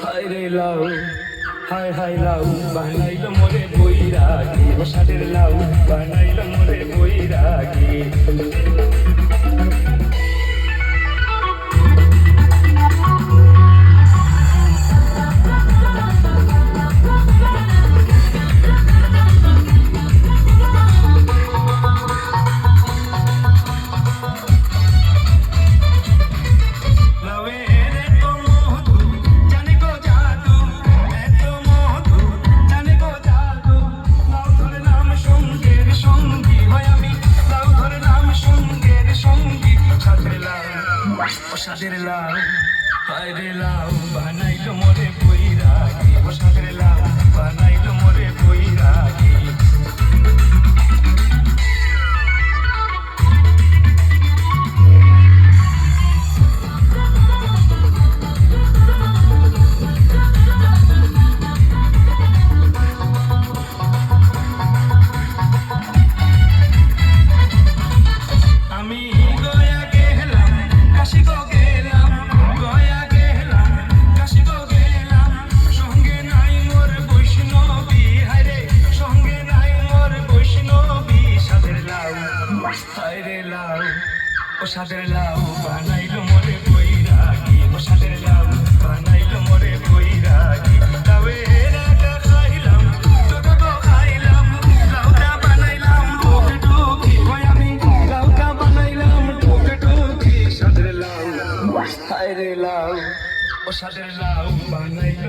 হায় রে লাউ হায় হায় লাউ বানাইল মোরে বৈরাগী ও সাদের লাউ বানাইল মোরে বৈরাগী সাদের লাউ হায় রে লাউ বানাইল মোরে বৈরাগী ও সাদের লাউ বানাইল মোরে বৈরাগী ও সাদের লাউ বানাইল মোরে বৈরাগী ও সাদের লাউ বানাইল মোরে বৈরাগী লাউয়ের আটা খাইলাম তোকে খাইলাম লাউটা বানাইলাম টুকে টুকি ওই আমি লাউটা বানাইলাম টুকে টুকি সাদের লাউ হায় রে লাউ ও সাদের লাউ বানাইল